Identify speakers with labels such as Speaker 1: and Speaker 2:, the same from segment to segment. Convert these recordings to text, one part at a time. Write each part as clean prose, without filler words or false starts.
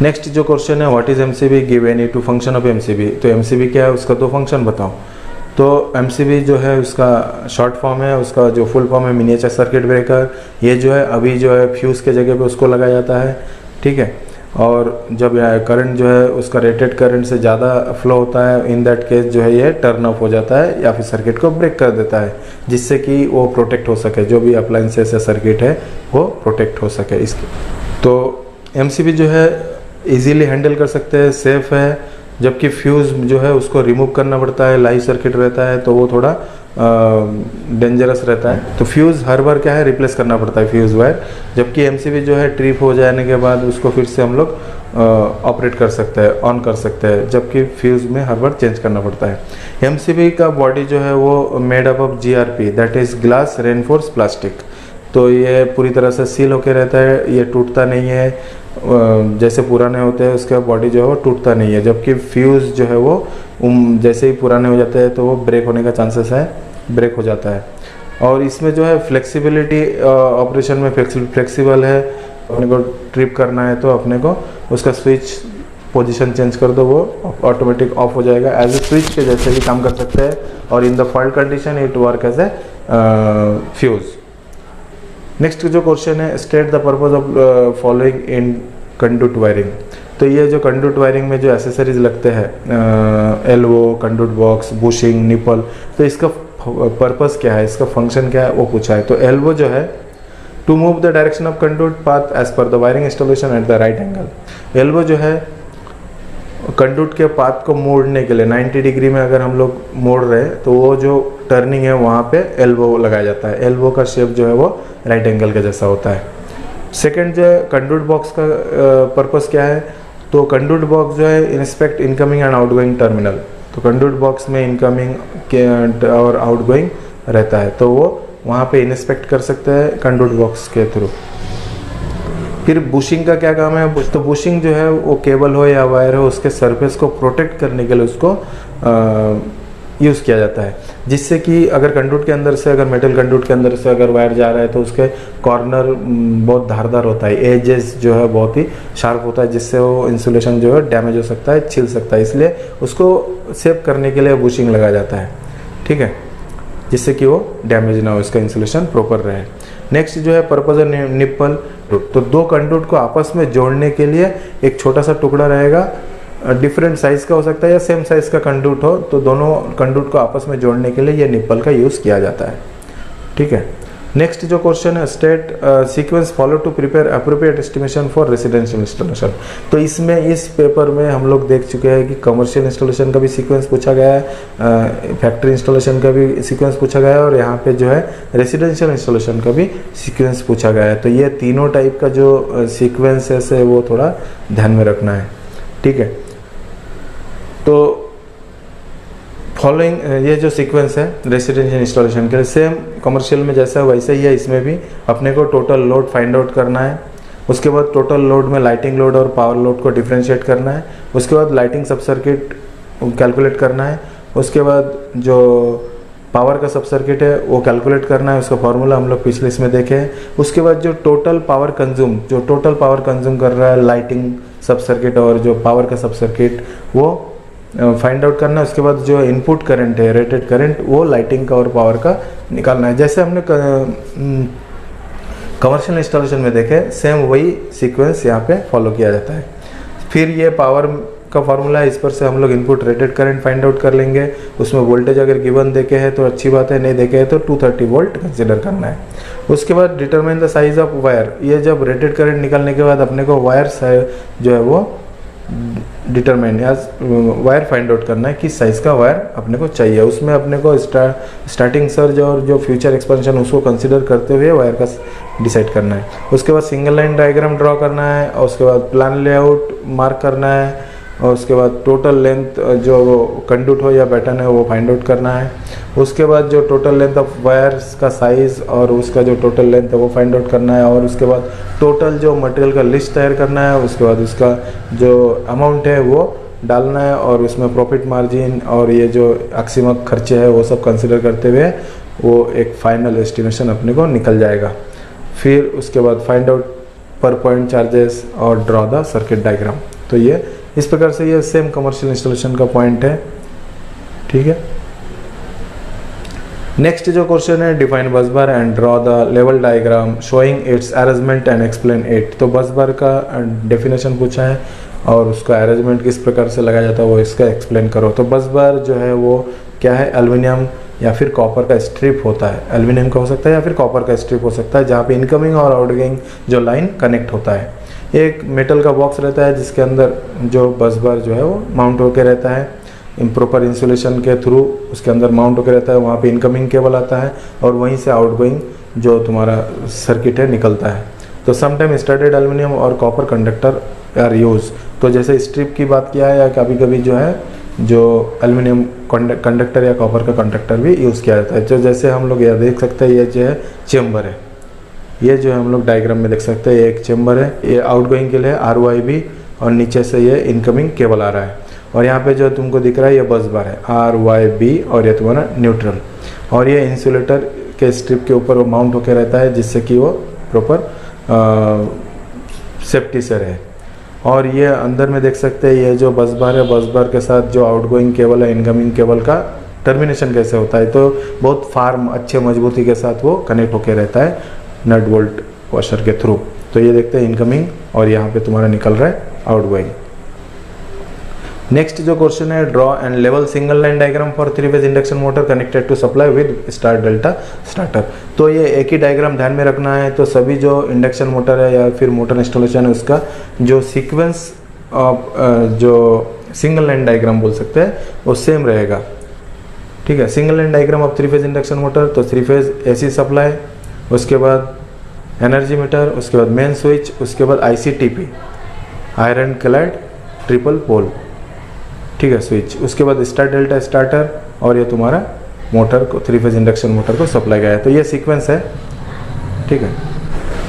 Speaker 1: Next जो question है, what is MCB, give any two function of MCB. तो MCB क्या है, उसका दो फंक्शन बताओ। तो एमसीबी जो है उसका शॉर्ट फॉर्म है, उसका जो फुल फॉर्म है मिनिएचर सर्किट ब्रेकर। ये जो है अभी जो है फ्यूज़ के जगह पे उसको लगाया जाता है, ठीक है। और जब करंट जो है उसका रेटेड करंट से ज़्यादा फ्लो होता है, इन दैट केस जो है ये टर्न ऑफ हो जाता है या फिर सर्किट को ब्रेक कर देता है, जिससे कि वो प्रोटेक्ट हो सके, जो भी अप्लायंसेस या सर्किट है वो प्रोटेक्ट हो सके इसके। तो एमसीबी जो है इजीली हैंडल कर सकते हैं, सेफ है। जबकि फ्यूज़ जो है उसको रिमूव करना पड़ता है, लाइव सर्किट रहता है तो वो थोड़ा डेंजरस रहता है। तो फ्यूज़ हर बार क्या है रिप्लेस करना पड़ता है फ्यूज़ वायर। जबकि एमसीबी जो है ट्रिप हो जाने के बाद उसको फिर से हम लोग ऑपरेट कर सकते हैं, ऑन कर सकते हैं, जबकि फ्यूज़ में हर बार चेंज करना पड़ता है। एमसीबी का बॉडी जो है वो made up of GRP, that is glass reinforce plastic. तो ये पूरी तरह से सील होके रहता है, ये टूटता नहीं है। जैसे पुराने होते हैं उसका बॉडी जो है वो टूटता नहीं है। जबकि फ्यूज़ जो है वो जैसे ही पुराने हो जाते हैं तो वो ब्रेक होने का चांसेस है, ब्रेक हो जाता है। और इसमें जो है फ्लेक्सिबिलिटी, ऑपरेशन में फ्लेक्सिबल है। अपने को ट्रिप करना है तो अपने को उसका स्विच पोजीशन चेंज कर दो, वो ऑटोमेटिक ऑफ हो जाएगा। एज ए स्विच के जैसे भी काम कर सकते हैं। और in the fault condition it work as a fuse. Next जो क्वेश्चन है, state the purpose of following in conduct wiring. तो ये जो कंडक्ट वायरिंग में जो एसेसरीज लगते हैं, elbow, conduct box, bushing, nipple, तो इसका पर्पस क्या है, इसका फंक्शन क्या है वो पूछा है। तो एल्बो जो है to move the direction of conduct path as per the wiring installation at the right angle. Elbow जो है कंडक्ट के पाथ को मोड़ने के लिए 90 डिग्री में अगर हम लोग मोड़ रहे हैं तो वो जो टर्निंग है वहाँ पे एल्बो लगाया जाता है। एल्बो का शेप जो है वो राइट एंगल के जैसा होता है। सेकंड जो है कंडक्ट बॉक्स का पर्पस क्या है। तो कंडक्ट बॉक्स जो है inspect incoming and outgoing terminal. तो कंडक्ट बॉक्स में इनकमिंग और आउटगोइंग रहता है, तो वो वहाँ पे इंस्पेक्ट कर सकते हैं कंडक्ट बॉक्स के थ्रू। फिर बुशिंग का क्या काम है। तो बुशिंग जो है वो केबल हो या वायर हो, उसके सरफेस को प्रोटेक्ट करने के लिए उसको यूज़ किया जाता है, जिससे कि अगर कंडक्ट के अंदर से, अगर मेटल कंडक्ट के अंदर से अगर वायर जा रहा है तो उसके कॉर्नर बहुत धारदार होता है, एजेस जो है बहुत ही शार्प होता है, जिससे वो इंसुलेशन जो है डैमेज हो सकता है, छिल सकता है। इसलिए उसको सेव करने के लिए बुशिंग लगाया जाता है, ठीक है, जिससे कि वो डैमेज ना हो, इसका इंसुलेशन प्रॉपर रहे। नेक्स्ट जो है पर्पज ऑफ निप्पल। तो दो कंडक्ट को आपस में जोड़ने के लिए एक छोटा सा टुकड़ा रहेगा, डिफरेंट साइज का हो सकता है या सेम साइज का कंडक्ट हो, तो दोनों कंडक्ट को आपस में जोड़ने के लिए ये निप्पल का यूज़ किया जाता है, ठीक है। नेक्स्ट जो क्वेश्चन है, state sequence follow to prepare appropriate estimation for residential installation. तो इसमें इस पेपर में हम लोग देख चुके हैं कि कमर्शियल इंस्टॉलेशन का भी सीक्वेंस पूछा गया है, फैक्ट्री इंस्टॉलेशन का भी सीक्वेंस पूछा गया है, और यहाँ पे जो है रेसिडेंशियल इंस्टॉलेशन का भी सीक्वेंस पूछा गया है। तो ये तीनों टाइप का जो सीक्वेंस है वो थोड़ा ध्यान में रखना है, ठीक है। तो फॉलोइंग ये जो सीक्वेंस है रेसिडेंशियल इंस्टॉलेशन के लिए, सेम कमर्शियल में जैसा वैसे ही है, इसमें भी अपने को टोटल लोड फाइंड आउट करना है। उसके बाद टोटल लोड में लाइटिंग लोड और पावर लोड को डिफरेंशिएट करना है। उसके बाद लाइटिंग सब सर्किट कैलकुलेट करना है। उसके बाद जो पावर का सब सर्किट है वो कैलकुलेट करना है, उसका फॉर्मूला हम लोग पिछले इसमें देखे हैं। उसके बाद जो टोटल पावर कंज्यूम कर रहा है लाइटिंग सब सर्किट और जो पावर का सब सर्किट, वो फाइंड आउट करना है। उसके बाद जो इनपुट करंट है, रेटेड करंट, वो लाइटिंग का और पावर का निकालना है। जैसे हमने कमर्शियल इंस्टॉलेशन में देखे, सेम वही सीक्वेंस यहाँ पे फॉलो किया जाता है। फिर ये पावर का फार्मूला है, इस पर से हम लोग input rated current find out कर लेंगे। उसमें वोल्टेज अगर गिवन देखे है तो अच्छी बात है, नहीं देखे है तो 230 वोल्ट कंसिडर करना है। उसके बाद determine the size of wire. ये जब रेटेड करंट निकालने के बाद अपने को वायर जो है वो डिटरमाइन या वायर फाइंड आउट करना है, किस साइज़ का वायर अपने को चाहिए। उसमें अपने को स्टार्टिंग सर्ज और जो फ्यूचर एक्सपेंशन उसको कंसिडर करते हुए वायर का डिसाइड करना है। उसके बाद सिंगल लाइन डायग्राम ड्रॉ करना है, और उसके बाद प्लान लेआउट मार्क करना है, और उसके बाद टोटल लेंथ जो कंडक्ट हो या पैटर्न है वो फाइंड आउट करना है। उसके बाद जो टोटल लेंथ ऑफ वायर्स का साइज़ और उसका जो टोटल लेंथ है वो फाइंड आउट करना है। और उसके बाद टोटल जो मटेरियल का लिस्ट तैयार करना है। उसके बाद उसका जो अमाउंट है वो डालना है, और उसमें प्रॉफिट मार्जिन और ये जो आकस्मिक खर्चे है वो सब कंसिडर करते हुए वो एक फाइनल एस्टिमेशन अपने को निकल जाएगा। फिर उसके बाद find out per point charges और ड्रॉ द सर्किट डायग्राम। तो ये इस प्रकार से ये सेम कमर्शियल इंस्टॉलेशन का पॉइंट है, ठीक है। नेक्स्ट जो क्वेश्चन है, define bus bar and draw the level diagram showing its arrangement and explain it. तो बस बार का डेफिनेशन पूछा है और उसका अरेंजमेंट किस प्रकार से लगाया जाता है वो इसका एक्सप्लेन करो। तो बस बार जो है वो क्या है, एल्युमिनियम या फिर कॉपर का स्ट्रिप होता है। एल्युमिनियम का हो सकता है या फिर कॉपर का स्ट्रिप हो सकता है, जहाँ पे इनकमिंग और आउटगोइंग जो लाइन कनेक्ट होता है। एक मेटल का बॉक्स रहता है जिसके अंदर जो बस बार जो है वो माउंट होकर रहता है, प्रॉपर इंसुलेशन के थ्रू उसके अंदर माउंट होकर रहता है। वहाँ पे इनकमिंग केबल आता है और वहीं से आउटगोइंग जो तुम्हारा सर्किट है निकलता है। तो समटाइम स्टैंडर्ड एल्युमिनियम और कॉपर कंडक्टर आर यूज। तो जैसे स्ट्रिप की बात किया है, या कभी कभी जो है जो एल्युमिनियम कंडक्टर या कॉपर का कंडक्टर भी यूज़ किया जाता है। जो जैसे हम लोग यह देख सकते हैं, ये जो है चेम्बर है, ये जो है हम लोग डायग्राम में देख सकते हैं, ये एक चेम्बर है, ये आउटगोइंग के लिए RYB और नीचे से ये इनकमिंग केबल आ रहा है। और यहाँ पे जो तुमको दिख रहा है ये बस बार है RYB और ये तुम्हारा न्यूट्रल, और ये इंसुलेटर के स्ट्रिप के ऊपर वो माउंट होकर रहता है जिससे कि वो प्रॉपर सेफ्टी से रहे। और ये अंदर में देख सकते हैं ये जो बस बार है, बस बार के साथ जो आउटगोइंग केबल है, इनकमिंग केबल का टर्मिनेशन कैसे होता है। तो बहुत फार्म अच्छे मजबूती के साथ वो कनेक्ट होकर रहता है नट बोल्ट वॉशर के थ्रू। तो ये देखते हैं इनकमिंग और यहाँ पे तुम्हारा निकल रहा है आउटगोइंग। नेक्स्ट जो क्वेश्चन है, ड्रॉ एंड लेवल single line diagram for 3 phase induction motor connected to supply with star delta starter. तो ये एक ही डायग्राम ध्यान में रखना है। तो सभी जो इंडक्शन मोटर है या फिर मोटर इंस्टॉलेशन है उसका जो सीक्वेंस ऑफ जो सिंगल लाइन डायग्राम बोल सकते हैं वो सेम रहेगा, ठीक है। Single line diagram of 3 phase induction motor, तो 3 फेज AC सप्लाई, उसके बाद एनर्जी मीटर, उसके बाद मेन स्विच, उसके बाद ICTP iron clad triple pole, ठीक है, स्विच, उसके बाद स्टार डेल्टा स्टार्टर, और ये तुम्हारा मोटर को 3 फेज इंडक्शन मोटर को सप्लाई गया है। तो ये सीक्वेंस है, ठीक है।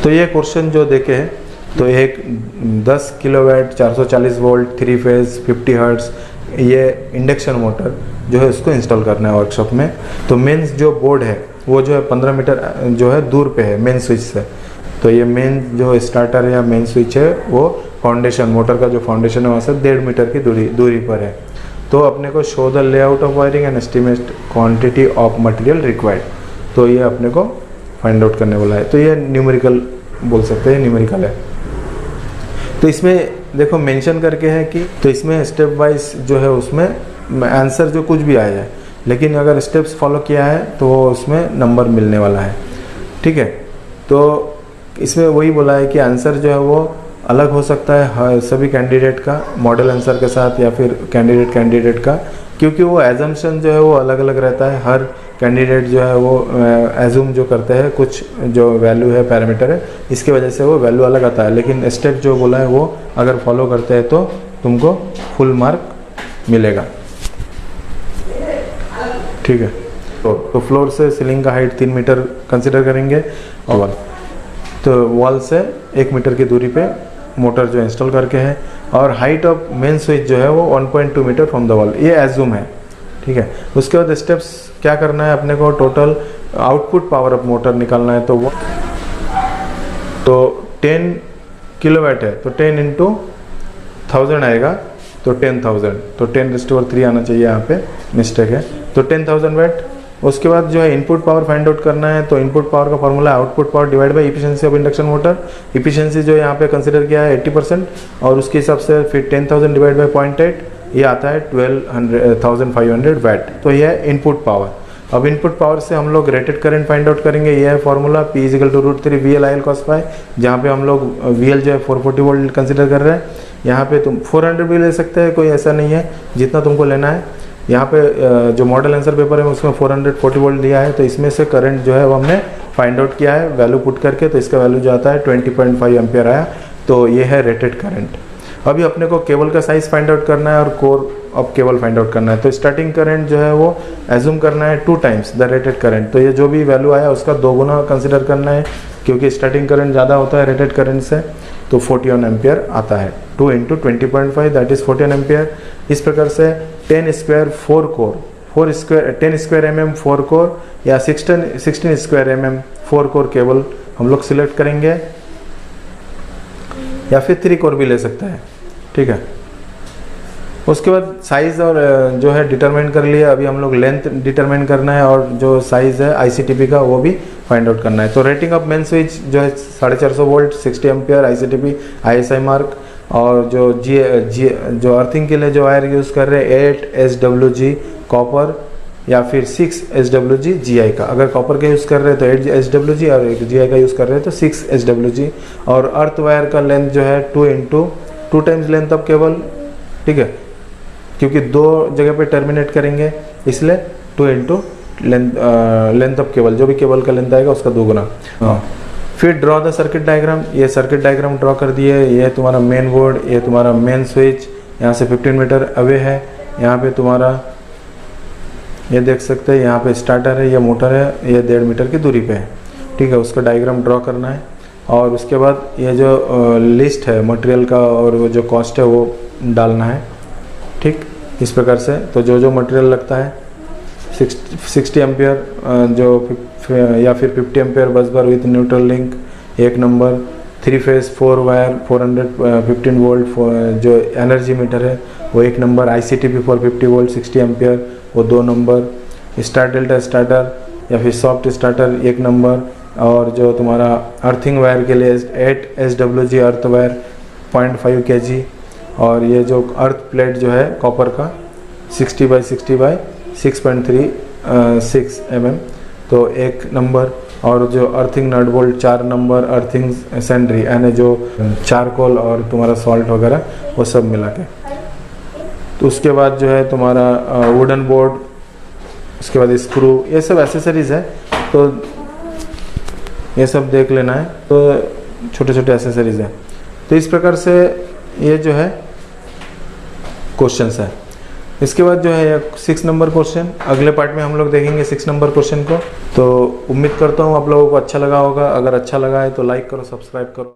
Speaker 1: तो ये क्वेश्चन जो देखे हैं, तो एक 10 किलोवाट 440 वोल्ट 3 फेज 50 हर्ट्ज ये इंडक्शन मोटर जो है उसको इंस्टॉल करना है वर्कशॉप में। तो मेन जो बोर्ड है वो जो है 15 मीटर जो है दूर पे है मेन स्विच से। तो ये मेन जो स्टार्टर या मेन स्विच है वो फाउंडेशन, मोटर का जो फाउंडेशन है वहाँ से 1.5 मीटर की दूरी पर है। तो अपने को show the layout of wiring and estimate quantity of material required, तो ये अपने को फाइंड आउट करने वाला है। तो ये न्यूमेरिकल बोल सकते हैं, न्यूमेरिकल है। तो इसमें देखो मेंशन करके है कि, तो इसमें स्टेप वाइज जो है उसमें आंसर जो कुछ भी आया है, लेकिन अगर स्टेप्स फॉलो किया है तो उसमें नंबर मिलने वाला है, ठीक है। तो इसमें वही बोला है कि आंसर जो है वो अलग हो सकता है सभी कैंडिडेट का मॉडल आंसर के साथ या फिर कैंडिडेट का, क्योंकि वो एजम्पशन जो है वो अलग अलग रहता है। हर कैंडिडेट जो है वो एज्यूम जो करते हैं कुछ जो वैल्यू है पैरामीटर है, इसकी वजह से वो वैल्यू अलग आता है। लेकिन स्टेप जो बोला है वो अगर फॉलो करते हैं तो तुमको फुल मार्क मिलेगा, ठीक है। तो फ्लोर से सीलिंग का हाइट 3 मीटर कंसिडर करेंगे, और तो वॉल से 1 मीटर की दूरी पे मोटर जो इंस्टॉल करके है, और हाइट ऑफ मेन स्विच जो है वो 1.2 मीटर फ्रॉम द वॉल, ये एज्यूम है, ठीक है। उसके बाद स्टेप्स क्या करना है अपने को, total output power of motor निकालना है। तो वो तो 10 किलोवाट है तो 10 × 1000 आएगा, तो 10,000, तो 10⁻³ आना चाहिए, यहाँ पे मिस्टेक है। तो 10,000 वाट। उसके बाद जो है इनपुट पावर फाइंड आउट करना है। तो इनपुट पावर का formula output power divide by efficiency of induction motor. Efficiency जो यहाँ पे कंसिडर किया है 80%, और उसके हिसाब से फिर 10,000 डिवाइड बाई 0.8, ये आता है 12,500 वाट। तो ये है इनपुट पावर। अब इनपुट पावर से हम लोग रेटेड करंट फाइंड आउट करेंगे। ये है formula P = √3 VL IL cos phi, जहाँ पे हम लोग VL जो है 440 वोल्ट कंसिडर कर रहे हैं। यहाँ पे तुम 400 भी ले सकते हैं, कोई ऐसा नहीं है, जितना तुमको लेना है। यहाँ पे जो मॉडल आंसर पेपर है उसमें 440 वोल्ट दिया है। तो इसमें से करंट जो है वो हमने फाइंड आउट किया है वैल्यू पुट करके, तो इसका वैल्यू जो आता है 20.5 एम्पियर आया। तो ये है रेटेड करंट। अभी अपने को केबल का साइज फाइंड आउट करना है और core of cable find out करना है। तो स्टार्टिंग करंट जो है वो एज्यूम करना है 2 टाइम्स द रेटेड करंट। तो ये जो भी वैल्यू आया उसका 2 गुना कंसिडर करना है, क्योंकि स्टार्टिंग करंट ज़्यादा होता है रेटेड करंट से। तो 41 एम्पियर आता है। 2 × 20.5 दैट इज 41 एम्पियर। इस प्रकार से 10 square 4 core 10 square mm 4 core या 16 स्क्वायर mm 4 कोर केबल हम लोग सिलेक्ट करेंगे। या फिर 3 कोर भी ले सकता है, ठीक है। उसके बाद साइज़ और जो है डिटरमाइन कर लिया, अभी हम लोग लेंथ डिटरमाइन करना है और जो साइज़ है ICTP का वो भी फाइंड आउट करना है। तो रेटिंग ऑफ मेन स्विच जो है 450 volt 60 ampere ICTP ISI mark, और जो जो अर्थिंग के लिए जो वायर यूज़ कर रहे हैं 8 SWG कॉपर या फिर 6 SWG GI का। अगर कॉपर का यूज़ कर रहे हैं तो 8 SWG और एक GI का यूज़ कर रहे हैं तो 6 SWG। और अर्थ वायर का लेंथ जो है 2 टाइम्स लेंथ ऑफ केबल, ठीक है, क्योंकि 2 जगह पे टर्मिनेट करेंगे इसलिए 2 लेंथ ऑफ केबल, जो भी केबल का लेंथ आएगा उसका 2 गुना। फिर ड्रॉ द सर्किट डायग्राम, ये सर्किट डायग्राम ड्रॉ कर दिए। ये तुम्हारा मेन बोर्ड, ये तुम्हारा मेन स्विच यहाँ से 15 मीटर अवे है। यहाँ पे तुम्हारा ये देख सकते हैं, यहाँ पे स्टार्टर है, ये मोटर है, ये 1.5 मीटर की दूरी पे है, ठीक है। उसका डायग्राम ड्रॉ करना है और उसके बाद ये जो लिस्ट है मटेरियल का और वो जो कॉस्ट है वो डालना है, ठीक, इस प्रकार से। तो जो जो मटेरियल लगता है 60 एम्पियर जो या फिर 50 ampere bus bar with neutral link 1 number, 3 phase 4 wire 415 volt जो एनर्जी मीटर है वो 1 नंबर, ICTP 450 वोल्ट 60 एम्पियर वो 2 नंबर, स्टार डेल्टा स्टार्टर या फिर सॉफ्ट स्टार्टर 1 नंबर, और जो तुम्हारा अर्थिंग वायर के लिए 8 SWG अर्थ वायर 0.5 kg, और ये जो अर्थ प्लेट जो है कॉपर का 60 बाई 60 बाई 6.36 mm तो 1 नंबर, और जो earthing nut bolt 4 number, earthing sundry यानी जो चारकोल और तुम्हारा सॉल्ट वगैरह वो सब मिला के। तो उसके बाद जो है तुम्हारा वुडन बोर्ड, उसके बाद स्क्रू, ये सब एसेसरीज है, तो ये सब देख लेना है। तो छोटे छोटे एसेसरीज है। तो इस प्रकार से ये जो है क्वेश्चंस है। इसके बाद जो है 6 नंबर क्वेश्चन, अगले पार्ट में हम लोग देखेंगे 6 नंबर क्वेश्चन को। तो उम्मीद करता हूँ आप लोगों को अच्छा लगा होगा। अगर अच्छा लगा है तो लाइक करो, सब्सक्राइब करो।